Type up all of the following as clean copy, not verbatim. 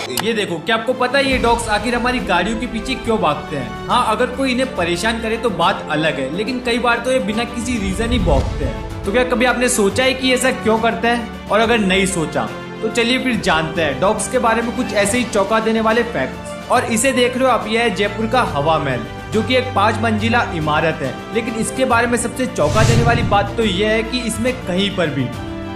ये देखो, क्या आपको पता है ये डॉग्स आखिर हमारी गाड़ियों के पीछे क्यों भागते हैं? हाँ, अगर कोई इन्हें परेशान करे तो बात अलग है, लेकिन कई बार तो ये बिना किसी रीजन ही भौंकते हैं। तो क्या कभी आपने सोचा है कि ऐसा क्यों करते हैं? और अगर नहीं सोचा तो चलिए फिर जानते हैं डॉग्स के बारे में कुछ ऐसे ही चौंका देने वाले फैक्ट्स। और इसे देख रहे हो आप, यह है जयपुर का हवा महल, जो कि एक 5 मंजिला इमारत है। लेकिन इसके बारे में सबसे चौंका देने वाली बात तो यह है कि इसमें कहीं पर भी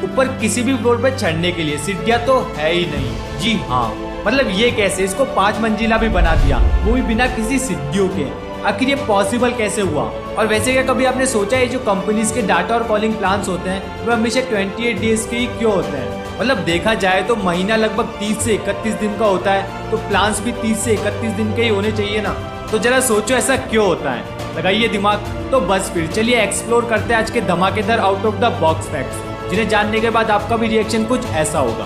ऊपर किसी भी फ्लोर पर चढ़ने के लिए सीढ़ियां तो है ही नहीं। जी हाँ, मतलब ये कैसे, इसको 5 मंजिला भी बना दिया, वो भी बिना किसी सीढ़ियों के। आखिर ये पॉसिबल कैसे हुआ? और वैसे क्या कभी आपने सोचा है जो कंपनीज के डाटा और कॉलिंग प्लान्स होते हैं वो हमेशा 28 डेज के ही क्यों होते हैं? मतलब देखा जाए तो महीना लगभग 30 से 31 दिन का होता है, तो प्लान्स भी 30 से 31 दिन के ही होने चाहिए ना। तो जरा सोचो ऐसा क्यों होता है, लगाइए दिमाग। तो बस फिर चलिए एक्सप्लोर करते हैं आज के धमाकेदार out of the box facts, जिन्हें जानने के बाद आपका भी रिएक्शन कुछ ऐसा होगा।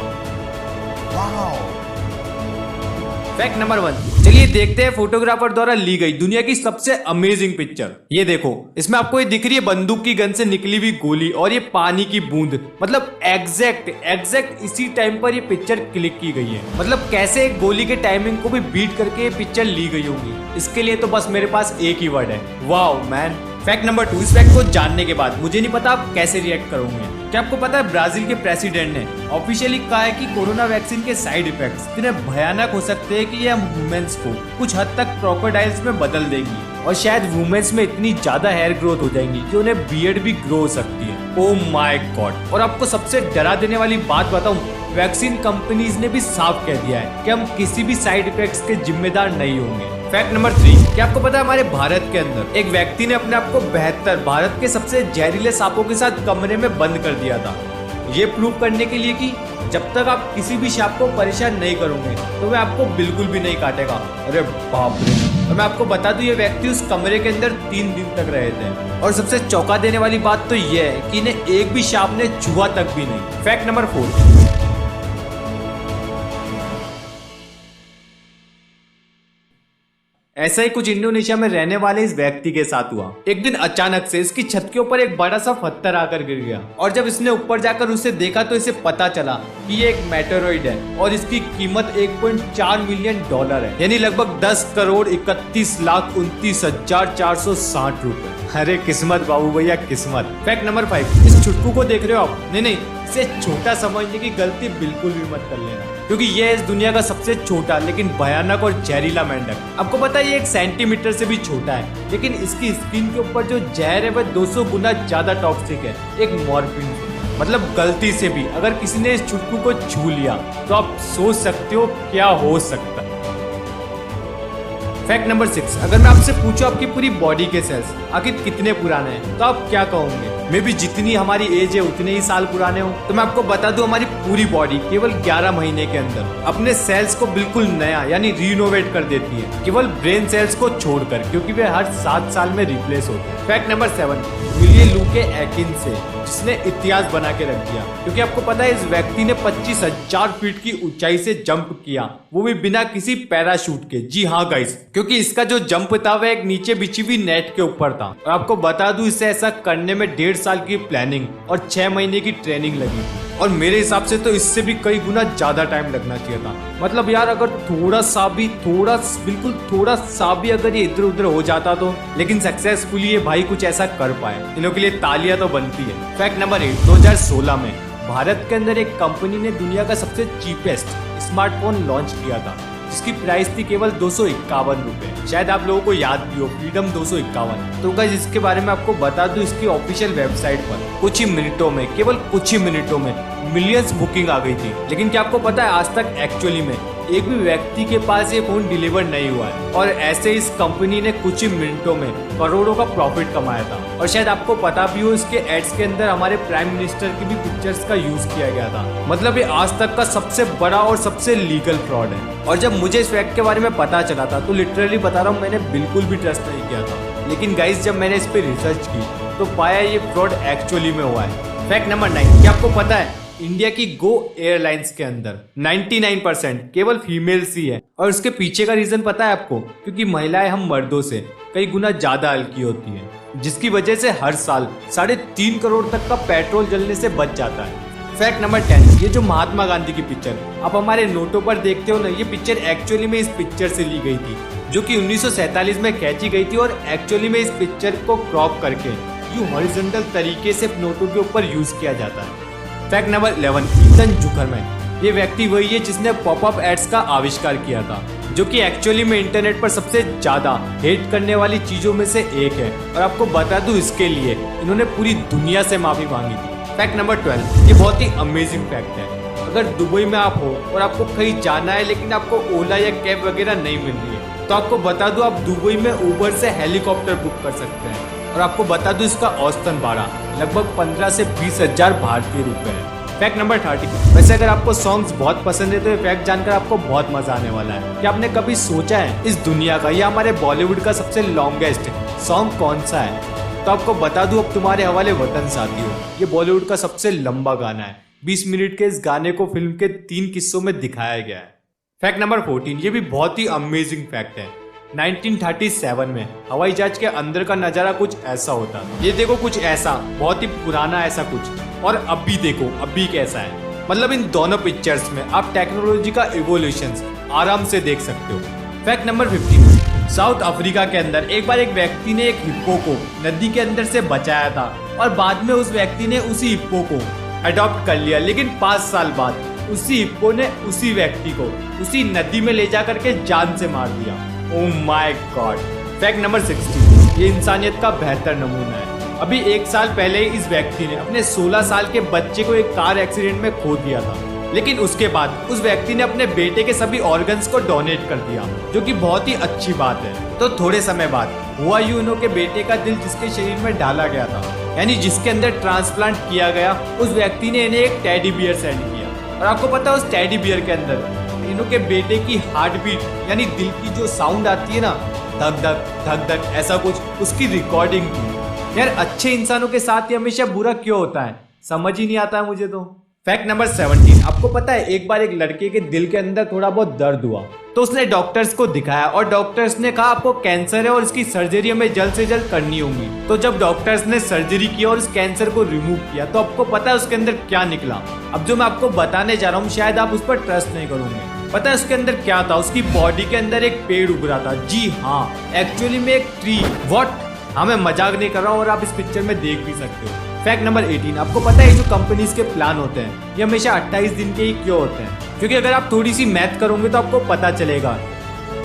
फैक्ट नंबर 1, चलिए देखते हैं फोटोग्राफर द्वारा ली गई दुनिया की सबसे अमेजिंग पिक्चर। ये देखो, इसमें आपको ये दिख रही है बंदूक की गन से निकली हुई गोली और ये पानी की बूंद। मतलब एग्जैक्ट इसी टाइम पर ये पिक्चर क्लिक की गई है। मतलब कैसे एक गोली के टाइमिंग को भी बीट करके ये पिक्चर ली गई होगी, इसके लिए तो बस मेरे पास एक ही वर्ड है, वाओ मैन। फैक्ट नंबर 2, इस फैक्ट को जानने के बाद मुझे नहीं पता आप कैसे रिएक्ट करोगे। क्या आपको पता है ब्राजील के प्रेसिडेंट ने ऑफिशियली कहा है कि कोरोना वैक्सीन के साइड इफेक्ट्स इतने भयानक हो सकते हैं कि यह वुमेन्स को कुछ हद तक क्रोकोडाइल्स में बदल देगी, और शायद वुमेन्स में इतनी ज्यादा हेयर ग्रोथ हो जाएंगी कि उन्हें बियर्ड भी ग्रो हो सकती है। Oh my God. और आपको सबसे डरा देने वाली बात बताऊं, वैक्सीन कंपनीज ने भी साफ कह दिया है कि हम किसी भी साइड इफेक्ट्स के जिम्मेदार नहीं होंगे। फैक्ट नंबर 3, क्या आपको पता है हमारे भारत के अंदर एक व्यक्ति ने अपने आप को 72 भारत के सबसे जहरीले सांपों के साथ कमरे में बंद कर दिया था, ये प्रूव करने के लिए कि जब तक आप किसी भी सांप को परेशान नहीं करोगे तो वह आपको बिल्कुल भी नहीं काटेगा। अरे बाप रे। और मैं आपको बता दूं, ये व्यक्ति उस कमरे के अंदर 3 दिन तक रहे थे। और सबसे चौंका देने वाली बात तो यह है कि इन्हें एक भी सांप ने छुआ तक भी नहीं। फैक्ट नंबर 4, ऐसा ही कुछ इंडोनेशिया में रहने वाले इस व्यक्ति के साथ हुआ। एक दिन अचानक से इसकी छत के ऊपर एक बड़ा सा पत्थर आकर गिर गया, और जब इसने ऊपर जाकर उसे देखा तो इसे पता चला कि ये एक मेटेरॉइड है और इसकी कीमत 1.4 मिलियन डॉलर है, यानी लगभग 10 करोड़ 31,29,460 रुपए। अरे किस्मत बाबू भैया, किस्मत। फैक्ट नंबर 5, इस चुटकू को देख रहे हो आप? नहीं, इसे छोटा समझने की गलती बिल्कुल भी मत कर लेना, क्योंकि यह इस दुनिया का सबसे छोटा लेकिन भयानक और जहरीला मेंढक। आपको पता है ये 1 सेंटीमीटर से भी छोटा है, लेकिन इसकी स्किन के ऊपर जो जहर है वह 200 गुना ज्यादा टॉक्सिक है, एक मॉर्फिन। मतलब गलती से भी अगर किसी ने इस चुटकू को छू लिया तो आप सोच सकते हो क्या हो सकता है। फैक्ट नंबर 6, अगर मैं आपसे पूछूं आपकी पूरी बॉडी के सेल्स आखिर कितने पुराने हैं तो आप क्या कहोगे? मे भी जितनी हमारी एज है उतने ही साल पुराने हो। तो मैं आपको बता दूं, हमारी पूरी बॉडी केवल 11 महीने के अंदर अपने सेल्स को बिल्कुल नया यानी रिनोवेट कर देती है, केवल ब्रेन सेल्स को छोड़कर, क्योंकि वे हर 7 साल में रिप्लेस होते हैं। फैक्ट नंबर 7, विलियम लुके एकिन से, जिसने इतिहास बना के रख दिया, क्योंकि आपको पता है इस व्यक्ति ने 25,000 फीट की ऊंचाई से जंप किया, वो भी बिना किसी पैराशूट के। जी हाँ गाइस, क्योंकि इसका जो जंप था वह एक नीचे बिछी हुई नेट के ऊपर था। और आपको बता दूं, इसे ऐसा करने में 1.5 साल की प्लानिंग और 6 महीने की ट्रेनिंग लगी, और मेरे हिसाब से तो इससे भी कई गुना ज्यादा टाइम लगना चाहिए था। मतलब यार, अगर थोड़ा सा भी अगर ये इधर उधर हो जाता तो, लेकिन सक्सेसफुली ये भाई कुछ ऐसा कर पाए, इन लोगों के लिए तालियां तो बनती है। फैक्ट नंबर 8, 2016 में भारत के अंदर एक कंपनी ने दुनिया का सबसे चीपेस्ट स्मार्टफोन लॉन्च किया था, जिसकी प्राइस थी केवल 251 रुपए। शायद आप लोगों को याद भी हो, फ्रीडम 251। तो गाइस, इसके बारे में आपको बता दूं, इसकी ऑफिशियल वेबसाइट पर कुछ ही मिनटों में, केवल कुछ ही मिनटों में मिलियंस बुकिंग आ गई थी। लेकिन क्या आपको पता है, आज तक एक्चुअली में एक भी व्यक्ति के पास ये फोन डिलीवर नहीं हुआ है, और ऐसे इस कंपनी ने कुछ ही मिनटों में करोड़ों का प्रॉफिट कमाया था। और शायद आपको पता भी हो, इसके एड्स के अंदर हमारे प्राइम मिनिस्टर की भी पिक्चर्स का यूज किया गया था। मतलब ये आज तक का सबसे बड़ा और सबसे लीगल फ्रॉड है। और जब मुझे इस फैक्ट के बारे में पता चला था तो लिटरली बता रहा हूँ, मैंने बिल्कुल भी ट्रस्ट नहीं किया था। लेकिन गाइस, जब मैंने इस पे रिसर्च की तो पाया ये फ्रॉड एक्चुअली में हुआ है। फैक्ट नंबर 9, क्या आपको पता है इंडिया की गो एयरलाइंस के अंदर 99% केवल फीमेल्स ही है, और उसके पीछे का रीजन पता है आपको? क्योंकि महिलाएं हम मर्दों से कई गुना ज्यादा हल्की होती हैं, जिसकी वजह से हर साल 3.5 करोड़ तक का पेट्रोल जलने से बच जाता है। फैक्ट नंबर 10, ये जो महात्मा गांधी की पिक्चर आप हमारे नोटों पर देखते हो ना, ये पिक्चर एक्चुअली में इस पिक्चर से ली गई थी, जो कि 1947 में खींची गई थी और एक्चुअली में इस पिक्चर को क्रॉप करके यूं हॉरिजॉन्टल तरीके से नोटों के ऊपर यूज किया जाता है। फैक्ट नंबर 11, ईथन जुकरमैन, ये व्यक्ति वही है जिसने पॉपअप एड्स का आविष्कार किया था, जो कि एक्चुअली में इंटरनेट पर सबसे ज्यादा हेट करने वाली चीजों में से एक है। और आपको बता दूं, इसके लिए इन्होंने पूरी दुनिया से माफी मांगी थी। फैक्ट नंबर 12, ये बहुत ही अमेजिंग फैक्ट है। अगर दुबई में आप हो और आपको कहीं जाना है लेकिन आपको ओला या कैब वगैरह नहीं मिल रही है, तो आपको बता दूं आप दुबई में उबर से हेलीकॉप्टर बुक कर सकते हैं। और आपको बता दूं इसका औसतन भाड़ा लगभग 15 से 20 हजार भारतीय रुपए है। फैक्ट नंबर 30, वैसे अगर आपको सॉन्ग्स बहुत पसंद है तो ये फैक्ट जानकर आपको बहुत मजा आने वाला है कि आपने कभी सोचा है इस दुनिया का या हमारे बॉलीवुड का सबसे लॉन्गेस्ट सॉन्ग कौन सा है? तो आपको बता दूं अब तुम्हारे हवाले वतन साथियों, ये बॉलीवुड का सबसे लंबा गाना है। 20 मिनट के इस गाने को फिल्म के 3 किस्सों में दिखाया गया है। फैक्ट नंबर 14, ये भी बहुत ही अमेजिंग फैक्ट है। 1937 में हवाई जहाज के अंदर का नजारा कुछ ऐसा होता है। ये देखो कुछ ऐसा, बहुत ही पुराना ऐसा कुछ, और अभी देखो अभी कैसा है। मतलब इन दोनों पिक्चर्स में आप टेक्नोलॉजी का इवोल्यूशन आराम से देख सकते हो। फैक्ट नंबर 15, साउथ अफ्रीका के अंदर एक बार एक व्यक्ति ने एक हिप्पो को नदी के अंदर से बचाया था और बाद में उस व्यक्ति ने उसी हिप्पो को अडॉप्ट कर लिया, लेकिन 5 साल बाद उसी हिप्पो ने उसी व्यक्ति को उसी नदी में ले जा करके जान से मार दिया। Oh my God. Fact number 16, ये इंसानियत का बेहतर नमूना है। अभी 1 साल पहले इस व्यक्ति ने अपने 16 साल के बच्चे को एक कार एक्सीडेंट में खो दिया था, लेकिन उसके बाद उस व्यक्ति ने अपने बेटे के सभी ऑर्गन्स को डोनेट कर दिया, जो कि बहुत ही अच्छी बात है। तो थोड़े समय बाद हुआ यूनो के बेटे का दिल जिसके शरीर में डाला गया था, यानी जिसके अंदर ट्रांसप्लांट किया गया, उस व्यक्ति ने इन्हें एक टेडी बियर सेंड किया। और आपको पता है उस टेडी बियर के अंदर इन्हों के बेटे की हार्ट बीट यानी दिल की जो साउंड आती है ना, धक धक धक धक ऐसा कुछ, उसकी रिकॉर्डिंग थी। यार अच्छे इंसानों के साथ ही हमेशा बुरा क्यों होता है, समझ ही नहीं आता है मुझे तो। फैक्ट नंबर 17, आपको पता है एक बार एक लड़के के दिल के अंदर थोड़ा बहुत दर्द हुआ तो उसने डॉक्टर्स को दिखाया और डॉक्टर्स ने कहा आपको कैंसर है और इसकी सर्जरी हमें जल्द से जल्द करनी होगी। तो जब डॉक्टर्स ने सर्जरी की और इस कैंसर को रिमूव किया तो आपको पता है उसके अंदर क्या निकला। अब जो मैं आपको बताने जा रहा हूँ शायद आप उस पर ट्रस्ट नहीं करोगे। पता है उसके अंदर क्या था? उसकी बॉडी के अंदर एक पेड़ उग रहा था। जी हाँ, एक्चुअली में एक ट्री। व्हाट? हाँ, मैं मजाक नहीं कर रहा हूँ और आप इस पिक्चर में देख भी सकते हो। फैक्ट नंबर 18, आपको पता है जो कंपनीज के प्लान होते हैं ये हमेशा 28 दिन के ही क्यों होते हैं? क्योंकि अगर आप थोड़ी सी मैथ करोगे तो आपको पता चलेगा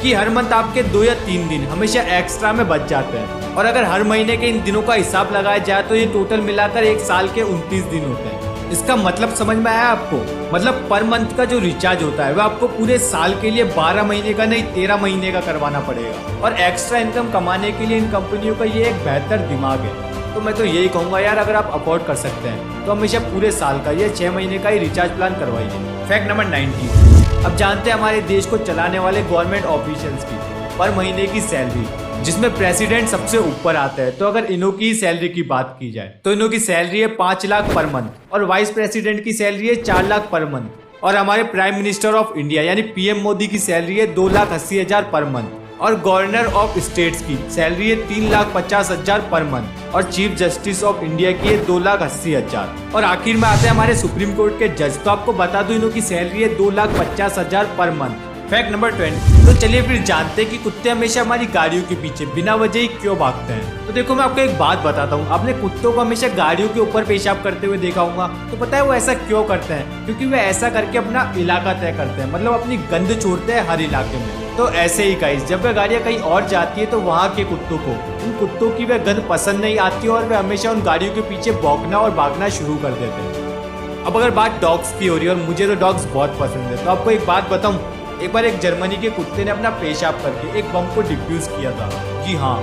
कि हर मंथ आपके 2 या 3 दिन हमेशा एक्स्ट्रा में बच जाते हैं, और अगर हर महीने के इन दिनों का हिसाब लगाया जाए तो ये टोटल मिलाकर एक साल के 29 दिन होते हैं। इसका मतलब समझ में आया आपको? मतलब पर मंथ का जो रिचार्ज होता है वो आपको पूरे साल के लिए 12 महीने का नहीं 13 महीने का करवाना पड़ेगा। और एक्स्ट्रा इनकम कमाने के लिए इन कंपनियों का ये एक बेहतर दिमाग है। तो मैं तो यही कहूंगा यार, अगर आप अफोर्ड कर सकते हैं तो हमेशा पूरे साल का या 6 महीने का ही रिचार्ज प्लान करवाइए। फैक्ट नंबर 19, अब जानते हैं हमारे देश को चलाने वाले गवर्नमेंट ऑफिशियल्स की पर महीने की सैलरी, जिसमें प्रेसिडेंट सबसे ऊपर आता है। तो अगर इन्हों की सैलरी की बात की जाए तो इन्हों की सैलरी है 5 लाख पर मंथ और वाइस प्रेसिडेंट की सैलरी है 4 लाख पर मंथ, और हमारे प्राइम मिनिस्टर ऑफ इंडिया यानी पीएम मोदी की सैलरी है 2,80,000 पर मंथ, और गवर्नर ऑफ स्टेट्स की सैलरी है 3,50,000 पर मंथ, और चीफ जस्टिस ऑफ इंडिया की है 2,80,000, और आखिर में आते हैं हमारे सुप्रीम कोर्ट के जज। तो आपको बता दूं इन्हों की सैलरी है 2,50,000 पर मंथ। फैक्ट नंबर 20, तो चलिए फिर जानते हैं कि कुत्ते हमेशा हमारी गाड़ियों के पीछे बिना वजह ही क्यों भागते हैं। तो देखो मैं आपको एक बात बताता हूँ, आपने कुत्तों को हमेशा गाड़ियों के ऊपर पेशाब करते हुए देखा होगा। तो पता है वो ऐसा क्यों करते हैं? क्योंकि वे ऐसा करके अपना इलाका तय करते हैं, मतलब अपनी गंद छोड़ते हैं हर इलाके में। तो ऐसे ही गाइस, जब वह गाड़ियाँ कहीं और जाती है तो वहाँ के कुत्तों को उन कुत्तों की वह गंद पसंद नहीं आती और वे हमेशा उन गाड़ियों के पीछे भौंकना और भागना शुरू कर देते हैं। अब अगर बात डॉग्स की हो रही है, और मुझे तो डॉग्स बहुत पसंद है, तो आपको एक बात बताऊं, एक बार एक जर्मनी के कुत्ते ने अपना पेशाब करके एक बम को डिफ्यूज किया था। जी हाँ,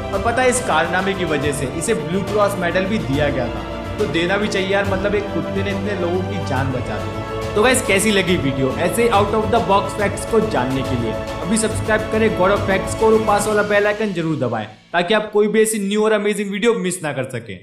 और पता है इस कारनामे की वजह से इसे ब्लू क्रॉस मेडल भी दिया गया था। तो देना भी चाहिए यार, मतलब एक कुत्ते ने इतने लोगों की जान बचा दी। तो गाइस कैसी लगी वीडियो ऐसे out of the box facts को जानने के लिए? अभी सब्सक्राइब करें गॉड ऑफ फैक्ट्स को और पास वाला बेल आइकन जरूर दबाएं ताकि आप कोई भी ऐसी न्यू और अमेजिंग वीडियो मिस ना कर सके।